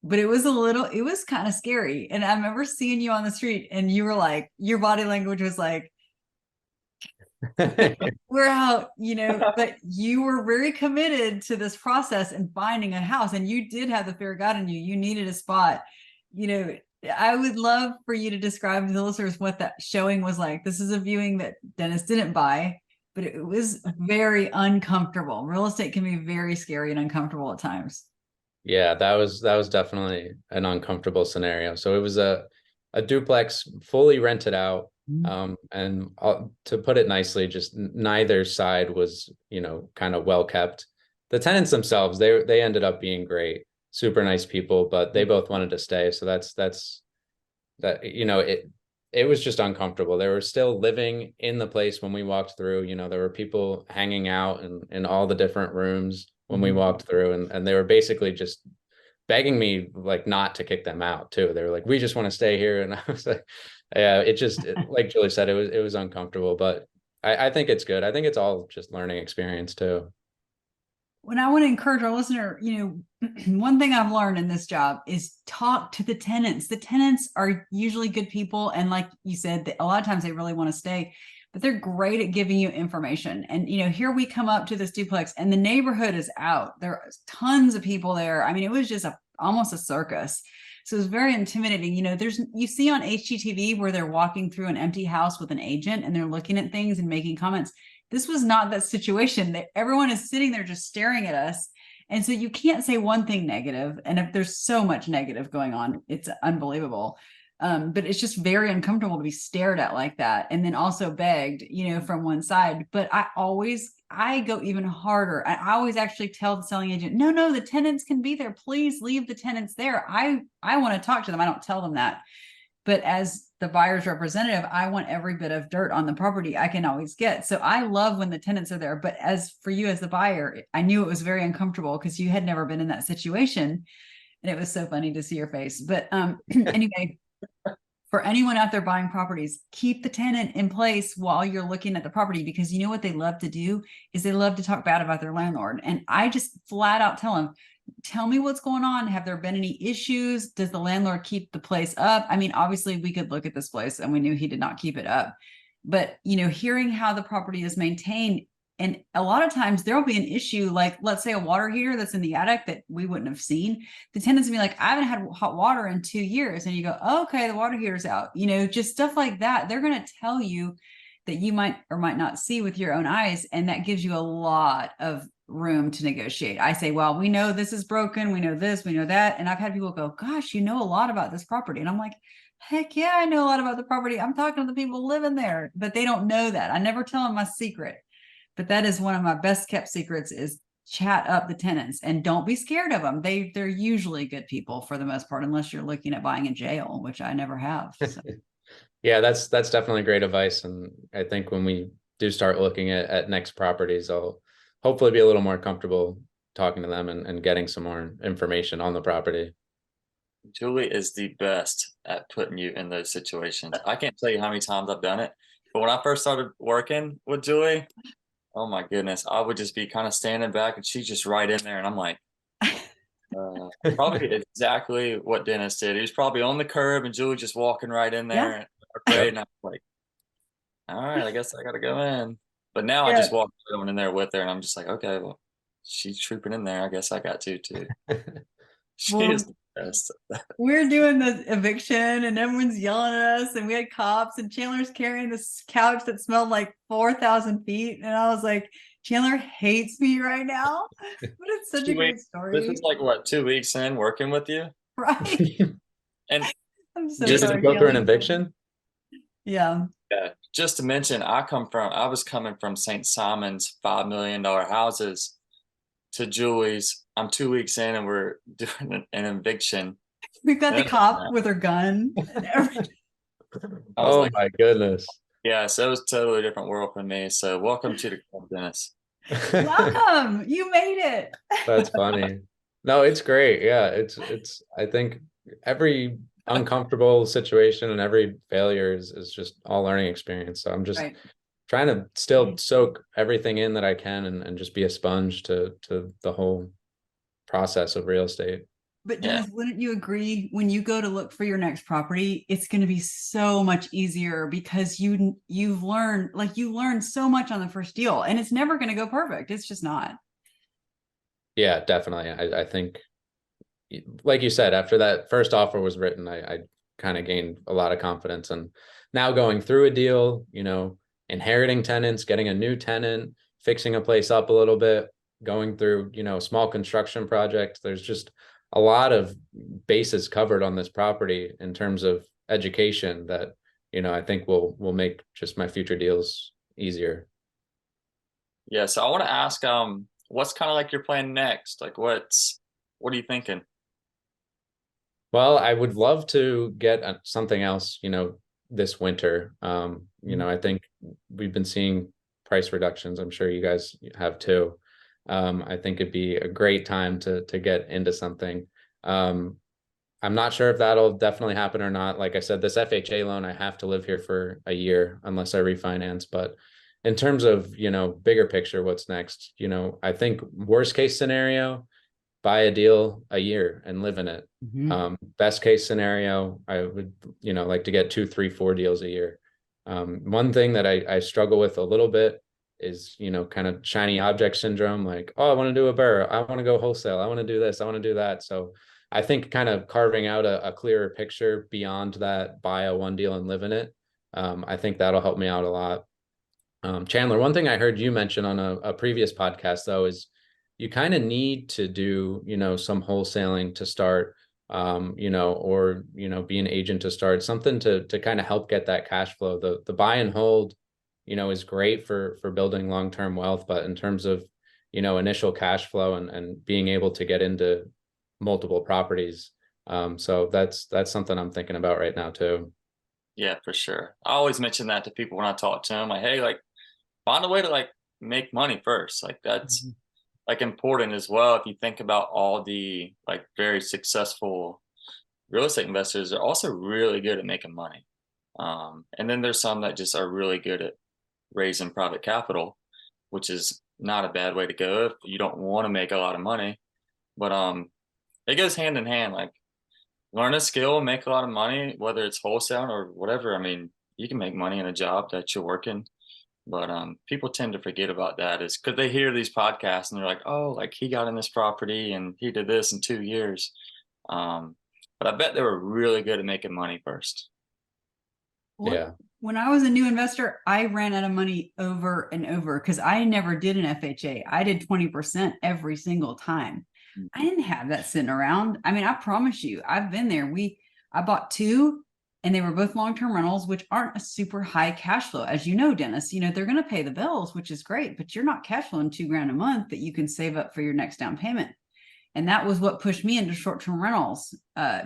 But it was kind of scary. And I remember seeing you on the street, and you were like, your body language was like, we're out, but you were very committed to this process and finding a house, and you did have the fear of God in you. You needed a spot. I would love for you to describe to the listeners what that showing was like. This is a viewing that Dennis didn't buy, but it was very uncomfortable. Real estate can be very scary and uncomfortable at times. Yeah, that was definitely an uncomfortable scenario. So it was a duplex fully rented out. And to put it nicely, just neither side was, kind of well kept. The tenants themselves, they ended up being great, super nice people, but they both wanted to stay. So that's that, it was just uncomfortable. They were still living in the place when we walked through. There were people hanging out in all the different rooms when we walked through, and they were basically just begging me like not to kick them out too. They were like, we just want to stay here. And I was like, yeah, like Julie said, it was uncomfortable, but I think it's good. I think it's all just learning experience too. when I want to encourage our listener, one thing I've learned in this job is talk to the tenants. The tenants are usually good people. And like you said, a lot of times they really want to stay, but they're great at giving you information. And, here we come up to this duplex and the neighborhood is out. There are tons of people there. I mean, it was just almost a circus. So it's very intimidating. You see on HGTV where they're walking through an empty house with an agent and they're looking at things and making comments. This was not that situation. That everyone is sitting there just staring at us. And so you can't say one thing negative. And if there's so much negative going on, it's unbelievable. But it's just very uncomfortable to be stared at like that. And then also begged, from one side. But I go even harder. I always actually tell the selling agent, no, the tenants can be there. Please leave the tenants there. I want to talk to them. I don't tell them that. But as the buyer's representative, I want every bit of dirt on the property I can always get. So I love when the tenants are there. But as for you as the buyer, I knew it was very uncomfortable because you had never been in that situation. And it was so funny to see your face. But anyway, for anyone out there buying properties, keep the tenant in place while you're looking at the property, because what they love to do is they love to talk bad about their landlord. And I just flat out tell me what's going on. Have there been any issues? Does the landlord keep the place up? I mean, obviously we could look at this place and we knew he did not keep it up, but hearing how the property is maintained. And a lot of times there'll be an issue, like let's say a water heater that's in the attic that we wouldn't have seen. The tenants will be like, I haven't had hot water in 2 years. And you go, oh, okay, the water heater's out, just stuff like that. They're going to tell you that you might or might not see with your own eyes. And that gives you a lot of room to negotiate. I say, well, we know this is broken. We know this, we know that. And I've had people go, gosh, you know a lot about this property. And I'm like, heck yeah, I know a lot about the property. I'm talking to the people living there, but they don't know that. I never tell them my secret, but that is one of my best kept secrets, is chat up the tenants and don't be scared of them. They're usually good people for the most part, unless you're looking at buying in jail, which I never have. So. Yeah, that's definitely great advice. And I think when we do start looking at next properties, I'll hopefully be a little more comfortable talking to them and getting some more information on the property. Julie is the best at putting you in those situations. I can't tell you how many times I've done it. But when I first started working with Julie, oh my goodness, I would just be kind of standing back and she's just right in there. And I'm like, probably exactly what Dennis did. He was probably on the curb and Julie just walking right in there. Yeah. And I'm like, all right, I guess I got to go in. But now I just walk going in there with her and I'm just like, okay, well, she's trooping in there. I guess I got to too. She is the best. We're doing the eviction and everyone's yelling at us and we had cops and Chandler's carrying this couch that smelled like 4,000 feet. And I was like, Chandler hates me right now. But it's such a great story. This is like what, 2 weeks in working with you? Right. And I'm so just sorry, to go through an Chandler. eviction. Yeah. Just to mention, I was coming from St. Simon's $5 million houses to Julie's. I'm 2 weeks in and we're doing an eviction. We've got the cop with her gun and everything. Oh like, my goodness. Yeah, so it was a totally different world for me. So welcome to the club, Dennis. Welcome. You made it. That's funny. No, it's great. Yeah, it's I think every uncomfortable situation and every failure is just all learning experience. So I'm just trying to still soak everything in that I can and just be a sponge to the whole process of real estate. But Dennis, wouldn't you agree, when you go to look for your next property, it's going to be so much easier because you've learned, like you learned so much on the first deal, and it's never going to go perfect. It's just not. Yeah, definitely. I think, like you said, after that first offer was written, I kind of gained a lot of confidence. And now going through a deal, inheriting tenants, getting a new tenant, fixing a place up a little bit, going through, a small construction project, there's just a lot of bases covered on this property in terms of education that, I think will make just my future deals easier. Yeah. So I want to ask, what's kind of like your plan next? Like what are you thinking? Well, I would love to get something else, this winter. I think we've been seeing price reductions. I'm sure you guys have too. I think it'd be a great time to get into something. I'm not sure if that'll definitely happen or not. Like I said, this FHA loan, I have to live here for a year unless I refinance. But in terms of, bigger picture, what's next, I think worst case scenario, buy a deal a year and live in it. Best case scenario, I would, like to get 2, 3, 4 deals a year. One thing that I struggle with a little bit is, kind of shiny object syndrome. Like, oh, I want to do a burr. I want to go wholesale. I want to do this. I want to do that. So I think kind of carving out a clearer picture beyond that, buy a one deal and live in it. I think that'll help me out a lot. Chandler, one thing I heard you mention on a previous podcast, though, is you kind of need to do, some wholesaling to start, or, be an agent to start, something to kind of help get that cash flow. The buy and hold, is great for building long-term wealth, but in terms of, initial cash flow and being able to get into multiple properties. So that's something I'm thinking about right now too. Yeah, for sure. I always mention that to people when I talk to them, like, hey, like, find a way to like make money first. Like that's like important as well. If you think about all the like very successful real estate investors, they're also really good at making money. And then there's some that just are really good at raising private capital, which is not a bad way to go if you don't want to make a lot of money. But it goes hand in hand. Like learn a skill, make a lot of money, whether it's wholesale or whatever. I mean, you can make money in a job that you're working. But people tend to forget about that is because they hear these podcasts and they're like, oh, like he got in this property and he did this in 2 years. But I bet they were really good at making money first. Yeah. When I was a new investor, I ran out of money over and over because I never did an FHA. I did 20% every single time. I didn't have that sitting around. I mean, I promise you, I've been there. I bought 2 and they were both long-term rentals, which aren't a super high cash flow. As you know, Dennis, they're going to pay the bills, which is great, but you're not cash flowing $2,000 a month that you can save up for your next down payment. And that was what pushed me into short-term rentals,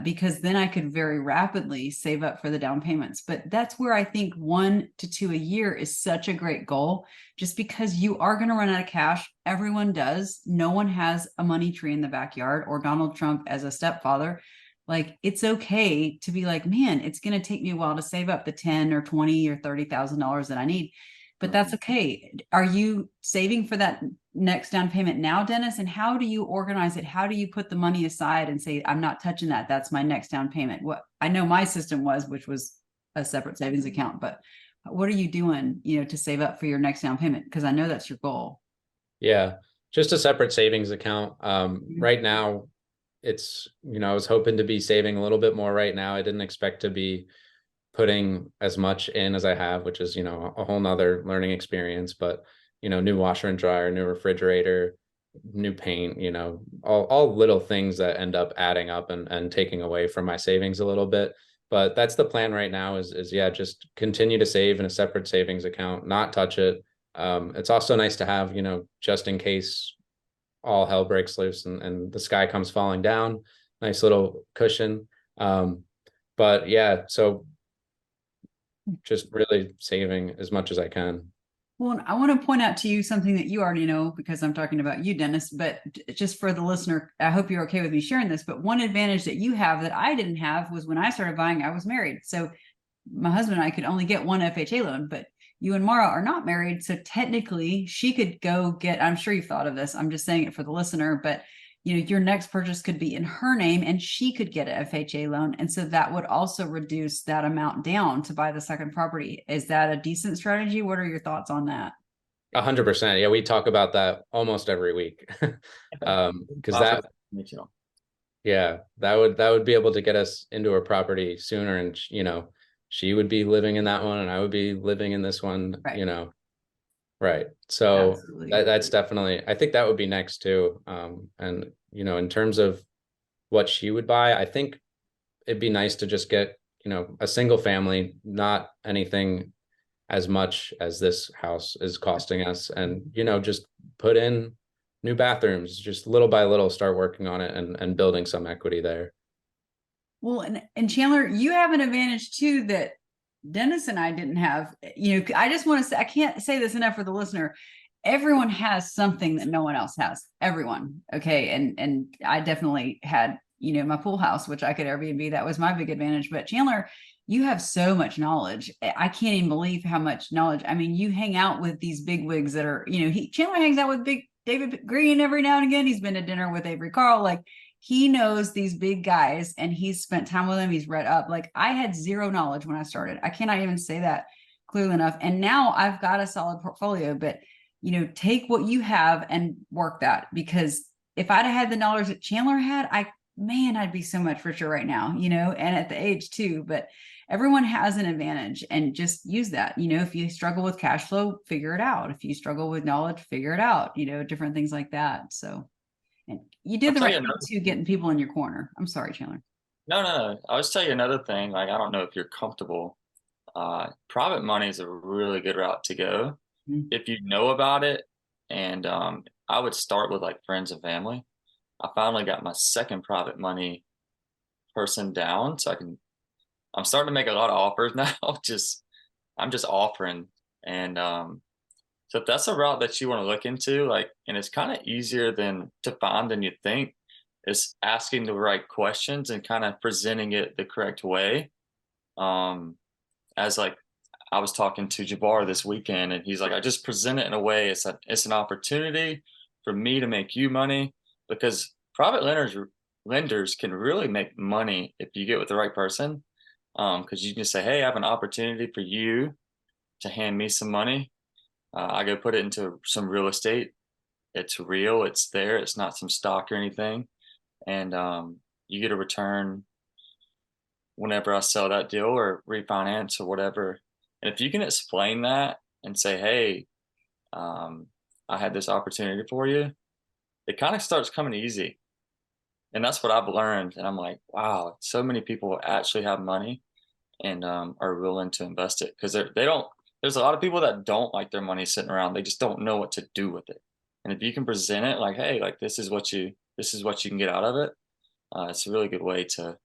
because then I could very rapidly save up for the down payments. But that's where I think 1 to 2 a year is such a great goal, just because you are going to run out of cash. Everyone does. No one has a money tree in the backyard or Donald Trump as a stepfather. Like it's okay to be like, man, it's going to take me a while to save up the 10 or 20 or $30,000 that I need. But that's okay. Are you saving for that next down payment now, Dennis? And how do you organize it? How do you put the money aside and say, I'm not touching that? That's my next down payment. What I know my system was, which was a separate savings account, but what are you doing, to save up for your next down payment? Because I know that's your goal. Yeah. Just a separate savings account. Right now it's, I was hoping to be saving a little bit more right now. I didn't expect to be putting as much in as I have, which is, a whole nother learning experience, but, new washer and dryer, new refrigerator, new paint, all little things that end up adding up and taking away from my savings a little bit. But that's the plan right now is just continue to save in a separate savings account, not touch it. It's also nice to have, just in case all hell breaks loose and the sky comes falling down, nice little cushion. But yeah, so just really saving as much as I can. Well, I want to point out to you something that you already know because I'm talking about you, Dennis, but just for the listener, I hope you're okay with me sharing this, but one advantage that you have that I didn't have was when I started buying, I was married. So my husband and I could only get one FHA loan, but you and Mara are not married. So technically she could go get, I'm sure you've thought of this. I'm just saying it for the listener, but your next purchase could be in her name and she could get an FHA loan. And so that would also reduce that amount down to buy the second property. Is that a decent strategy? What are your thoughts on that? 100%. Yeah. We talk about that almost every week. Because yeah, that would be able to get us into a property sooner. And, she would be living in that one and I would be living in this one, Right. Right. So Absolutely. that's definitely, I think that would be next too. And, in terms of what she would buy, I think it'd be nice to just get, a single family, not anything as much as this house is costing us. And, just put in new bathrooms, just little by little, start working on it and building some equity there. Well, and Chandler, you have an advantage too that Dennis and I didn't have. I just want to say, I can't say this enough for the listener. Everyone has something that no one else has. Everyone. Okay. And I definitely had, my pool house, which I could Airbnb. That was my big advantage. But Chandler, you have so much knowledge. I can't even believe how much knowledge. I mean, you hang out with these big wigs that are, Chandler hangs out with big David Green every now and again. He's been to dinner with Avery Carl. Like, he knows these big guys and he's spent time with them. He's read up. Like, I had zero knowledge when I started. I cannot even say that clearly enough. And now I've got a solid portfolio, but take what you have and work that, because if I'd have had the knowledge that Chandler had, I'd be so much richer right now, and at the age too. But everyone has an advantage, and just use that. If you struggle with cash flow, figure it out. If you struggle with knowledge, figure it out, different things like that. So, and you did the right thing too, getting people in your corner. I'm sorry, Chandler. No. I'll just tell you another thing. Like, I don't know if you're comfortable. Private money is a really good route to go if you know about it. And I would start with like friends and family. I finally got my second private money person down, so I'm starting to make a lot of offers now. I'm just offering. And so if that's a route that you want to look into, like, and it's kind of easier to find than you think, is asking the right questions and kind of presenting it the correct way. As like, I was talking to Jabbar this weekend, and he's like, I just present it in a way it's an opportunity for me to make you money, because private lenders can really make money if you get with the right person. Because you can say, hey, I have an opportunity for you to hand me some money. I go put it into some real estate. It's real. It's there. It's not some stock or anything. And you get a return whenever I sell that deal or refinance or whatever. And if you can explain that and say, hey, I had this opportunity for you, it kind of starts coming easy. And that's what I've learned. And I'm like, wow, so many people actually have money and are willing to invest it, because there's a lot of people that don't like their money sitting around. They just don't know what to do with it. And if you can present it like, hey, like, this is what you can get out of it, it's a really good way to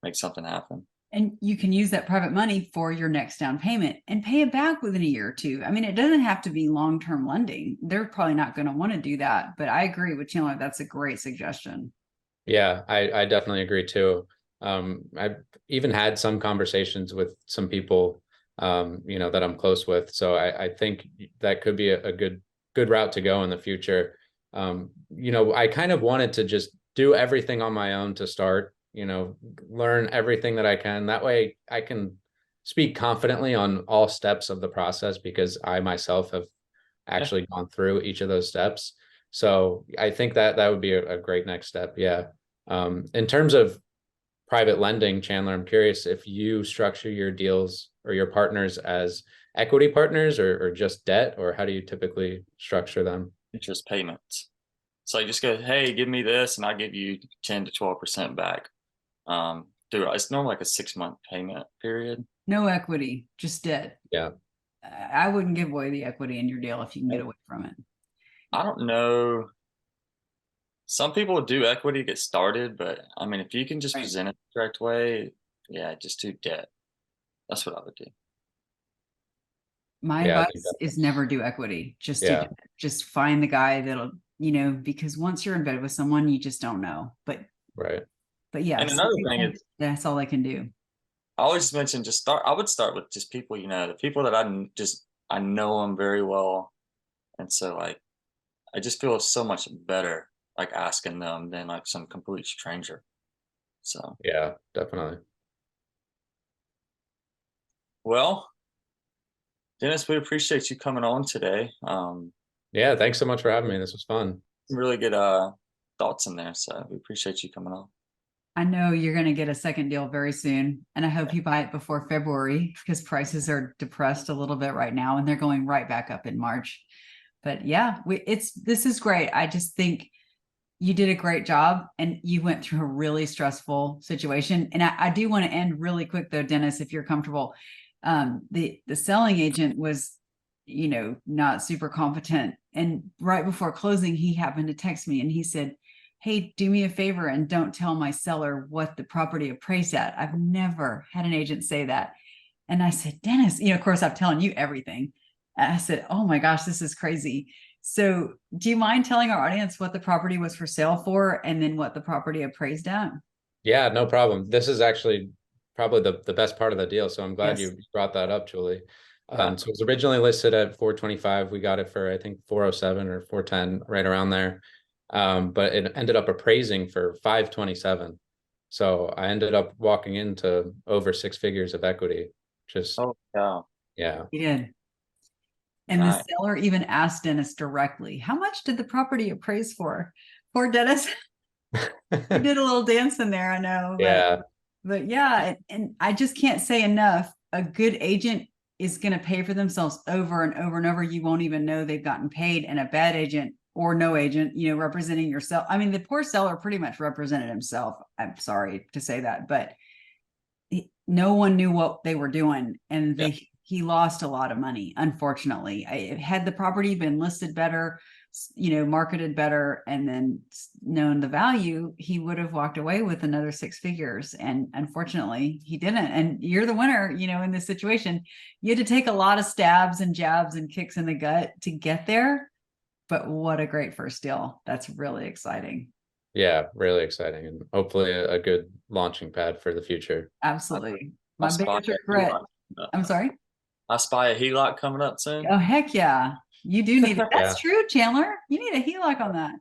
make something happen. And you can use that private money for your next down payment and pay it back within a year or two. I mean, it doesn't have to be long-term lending. They're probably not going to want to do that. But I agree with Chandler. That's a great suggestion. Yeah, I definitely agree too. I've even had some conversations with some people, that I'm close with. So I think that could be a good route to go in the future. I kind of wanted to just do everything on my own to start, learn everything that I can. That way I can speak confidently on all steps of the process, because I myself have actually gone through each of those steps. So I think that would be a great next step. Yeah. In terms of private lending, Chandler, I'm curious if you structure your deals or your partners as equity partners or just debt, or how do you typically structure them? Interest payments. So you just go, hey, give me this and I'll give you 10 to 12% back. It's normally like a 6-month payment period. No equity, just debt. Yeah. I wouldn't give away the equity in your deal if you can get away from it. I don't know. Some people do equity to get started, but I mean, if you can just present it the correct way, yeah, just do debt. That's what I would do. My advice is never do equity. Just find the guy that'll, because once you're in bed with someone, you just don't know. But yeah. And another thing is, that's all I can do. I always mention I would start with just people, the people that I know them very well. And so like, I just feel so much better like asking them than like some complete stranger. So yeah, definitely. Well, Dennis, we appreciate you coming on today. Yeah, thanks so much for having me. This was fun. Some really good thoughts in there. So we appreciate you coming on. I know you're going to get a second deal very soon, and I hope you buy it before February, because prices are depressed a little bit right now and they're going right back up in March. But yeah, this is great. I just think you did a great job, and you went through a really stressful situation. And I do want to end really quick though, Dennis, if you're comfortable. The selling agent was, not super competent. And right before closing, he happened to text me and he said, hey, do me a favor and don't tell my seller what the property appraised at. I've never had an agent say that. And I said, Dennis, of course I'm telling you everything. And I said, oh my gosh, this is crazy. So do you mind telling our audience what the property was for sale for and then what the property appraised at? Yeah, no problem. This is actually probably the best part of the deal. So I'm glad Yes. you brought that up, Julie. Yeah. So it was originally listed at 425. We got it for, I think, 407 or 410, right around there. But it ended up appraising for 527. So I ended up walking into over 6 figures of equity. Just, Oh, yeah. yeah. He did. And the Nice. seller even asked Dennis directly, how much did the property appraise for? Poor Dennis. He did a little dance in there, I know. Yeah. But yeah, and I just can't say enough. A good agent is going to pay for themselves over and over and over. You won't even know they've gotten paid. And a bad agent or no agent, representing yourself. I mean, the poor seller pretty much represented himself. I'm sorry to say that, but no one knew what they were doing, and he lost a lot of money, unfortunately. Had the property been listed better, marketed better, and then known the value, he would have walked away with another 6 figures. And unfortunately, he didn't. And you're the winner, in this situation. You had to take a lot of stabs and jabs and kicks in the gut to get there. But what a great first deal. That's really exciting. Yeah, really exciting, and hopefully a good launching pad for the future. Absolutely. I My spy biggest a regret. HELOC. I'm sorry. I spy a HELOC coming up soon. Oh, heck yeah. You do need it. That's Yeah. true, Chandler. You need a HELOC on that.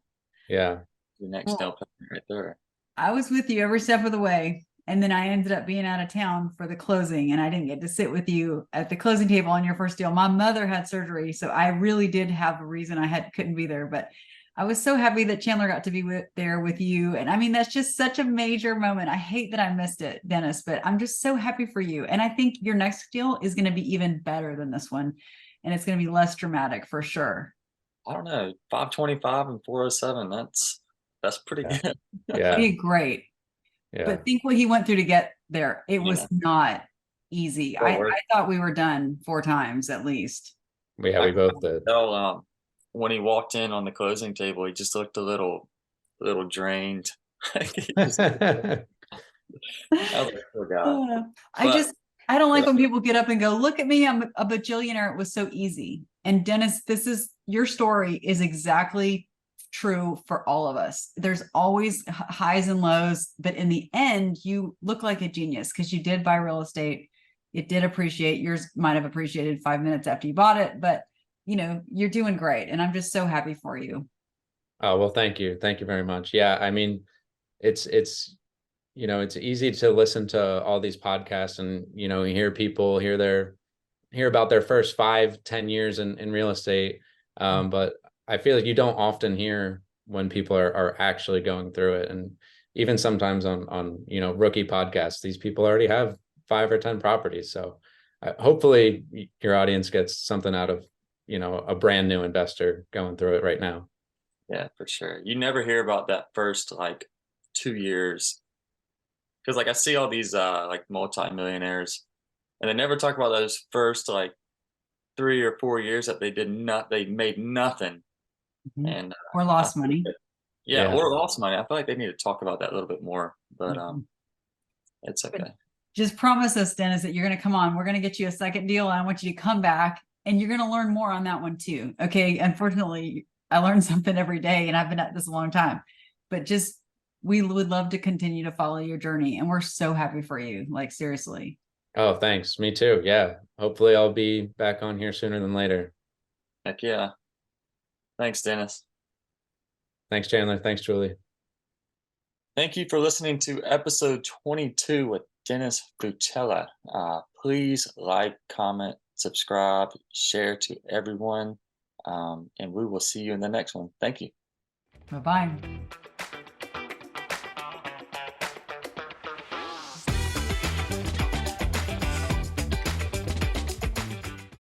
Yeah. The next Well, down payment right there. I was with you every step of the way. And then I ended up being out of town for the closing, and I didn't get to sit with you at the closing table on your first deal. My mother had surgery, so I really did have a reason couldn't be there. But I was so happy that Chandler got to be there with you. And I mean, that's just such a major moment. I hate that I missed it, Dennis, but I'm just so happy for you. And I think your next deal is going to be even better than this one. And it's going to be less dramatic for sure. I don't know, 525 and 407. That's pretty Yeah. good. Yeah. Be great. Yeah. But think what he went through to get there. It was not easy. I thought we were done 4 times at least. We both did. So, when he walked in on the closing table, he just looked a little drained. I was like, poor guy. I don't like when people get up and go, look at me, I'm a bajillionaire. It was so easy. And Dennis, your story is exactly true for all of us. There's always highs and lows, but in the end, you look like a genius because you did buy real estate. It did appreciate. Yours might have appreciated 5 minutes after you bought it, but you're doing great. And I'm just so happy for you. Oh, well, thank you. Thank you very much. Yeah. I mean, it's easy to listen to all these podcasts and, you hear people hear about their first 5-10 years in real estate. But I feel like you don't often hear when people are actually going through it. And even sometimes on rookie podcasts, these people already have 5 or 10 properties. So hopefully your audience gets something out of, a brand new investor going through it right now. Yeah, for sure. You never hear about that first 2 years. Because I see all these multi-millionaires, and they never talk about those first 3 or 4 years that they made nothing. Mm-hmm. And or lost money. Or lost money. I feel like they need to talk about that a little bit more, but it's okay. Just promise us, Dennis, that you're going to come on. We're going to get you a second deal, and I want you to come back, and you're going to learn more on that one too. Okay. Unfortunately, I learn something every day, and I've been at this a long time, but we would love to continue to follow your journey, and we're so happy for you. Seriously. Oh, thanks. Me too. Yeah. Hopefully I'll be back on here sooner than later. Heck yeah. Thanks, Dennis. Thanks, Chandler. Thanks, Julie. Thank you for listening to episode 22 with Dennis Fucella. Please like, comment, subscribe, share to everyone. And we will see you in the next one. Thank you. Bye-bye.